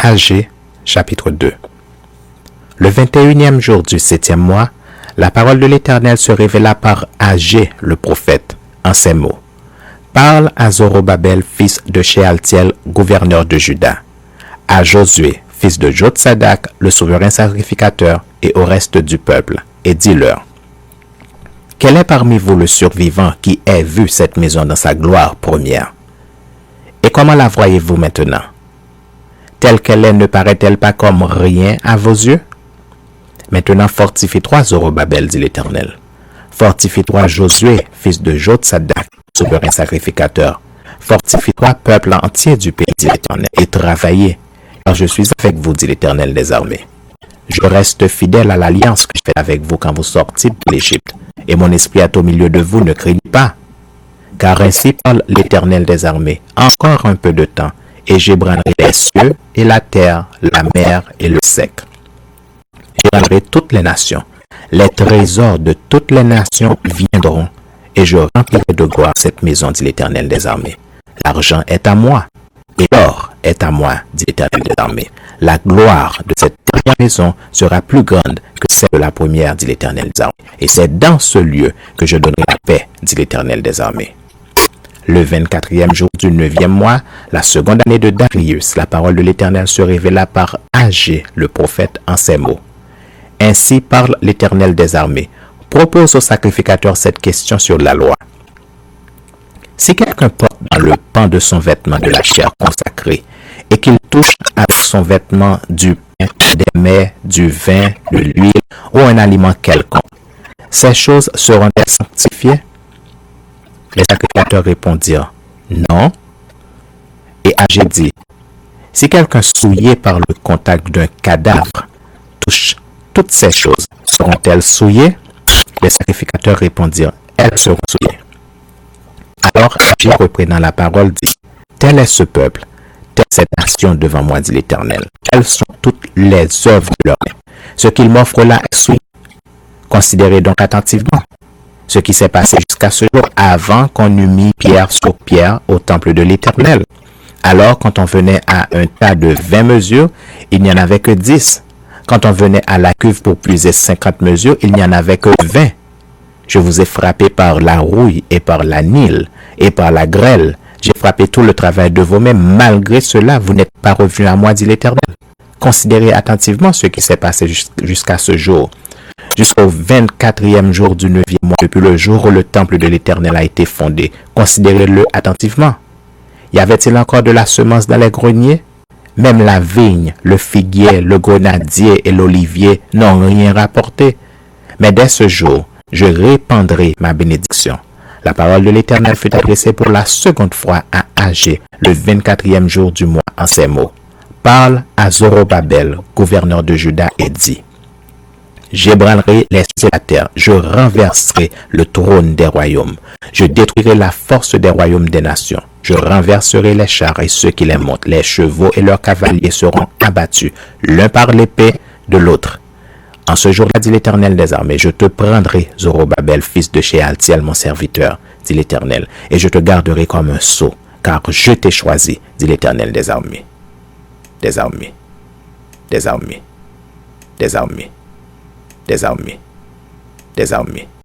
Agé, chapitre 2. Le 21e jour du 7e mois, la parole de l'Éternel se révéla par Agé, le prophète, en ces mots. Parle à Zorobabel, fils de Shealtiel, gouverneur de Juda, à Josué, fils de Jotsadak, le souverain sacrificateur, et au reste du peuple, et dis-leur. Quel est parmi vous le survivant qui ait vu cette maison dans sa gloire première? Et comment la voyez-vous maintenant? Telle qu'elle est, ne paraît-elle pas comme rien à vos yeux? Maintenant fortifie-toi, Zorobabel, dit l'Éternel. Fortifie-toi, Josué, fils de Jotsadak, souverain sacrificateur. Fortifie-toi, peuple entier du pays, dit l'Éternel, et travaillez, car je suis avec vous, dit l'Éternel des armées. Je reste fidèle à l'alliance que je fais avec vous quand vous sortez de l'Égypte, et mon esprit est au milieu de vous, ne craignez pas. Car ainsi parle l'Éternel des armées, encore un peu de temps, et j'ébranlerai les cieux et la terre, la mer et le sec. J'ébranlerai toutes les nations. Les trésors de toutes les nations viendront, et je remplirai de gloire cette maison, dit l'Éternel des armées. L'argent est à moi, et l'or est à moi, dit l'Éternel des armées. La gloire de cette dernière maison sera plus grande que celle de la première, dit l'Éternel des armées. Et c'est dans ce lieu que je donnerai la paix, dit l'Éternel des armées. Le 24e jour du 9e mois, la seconde année de Darius, la parole de l'Éternel se révéla par Agé, le prophète, en ces mots. Ainsi parle l'Éternel des armées. Propose au sacrificateur cette question sur la loi. Si quelqu'un porte dans le pan de son vêtement de la chair consacrée et qu'il touche avec son vêtement du pain, des mets, du vin, de l'huile ou un aliment quelconque, ces choses seront-elles sanctifiées? Les sacrificateurs répondirent, non. Et Agé dit, si quelqu'un souillé par le contact d'un cadavre touche toutes ces choses, seront-elles souillées? Les sacrificateurs répondirent, elles seront souillées. Alors Agé, reprenant la parole, dit, tel est ce peuple, telle cette nation devant moi, dit l'Éternel. Telles sont toutes les œuvres de leurs mains. Ce qu'ils m'offrent là est souillé. Considérez donc attentivement ce qui s'est passé jusqu'à ce jour, avant qu'on eût mis pierre sur pierre au temple de l'Éternel. Alors, quand on venait à un tas de 20 mesures, il n'y en avait que 10. Quand on venait à la cuve pour puiser 50 mesures, il n'y en avait que 20. Je vous ai frappé par la rouille et par la nile et par la grêle. J'ai frappé tout le travail de vos mains. Malgré cela, vous n'êtes pas revenu à moi, dit l'Éternel. Considérez attentivement ce qui s'est passé jusqu'à ce jour. Jusqu'au 24e jour du 9e mois, depuis le jour où le temple de l'Éternel a été fondé. Considérez-le attentivement. Y avait-il encore de la semence dans les greniers? Même la vigne, le figuier, le grenadier et l'olivier n'ont rien rapporté. Mais dès ce jour, je répandrai ma bénédiction. La parole de l'Éternel fut adressée pour la seconde fois à Agé, le 24e jour du mois, en ces mots. Parle à Zorobabel, gouverneur de Juda, et dit, j'ébranlerai les cieux et la terre, je renverserai le trône des royaumes, je détruirai la force des royaumes des nations, je renverserai les chars et ceux qui les montent, les chevaux et leurs cavaliers seront abattus, l'un par l'épée de l'autre. En ce jour-là, dit l'Éternel des armées, je te prendrai, Zorobabel, fils de Shealtiel, mon serviteur, dit l'Éternel, et je te garderai comme un sceau, car je t'ai choisi, dit l'Éternel des armées. Des armées, des armées, des armées, des armées, des armées.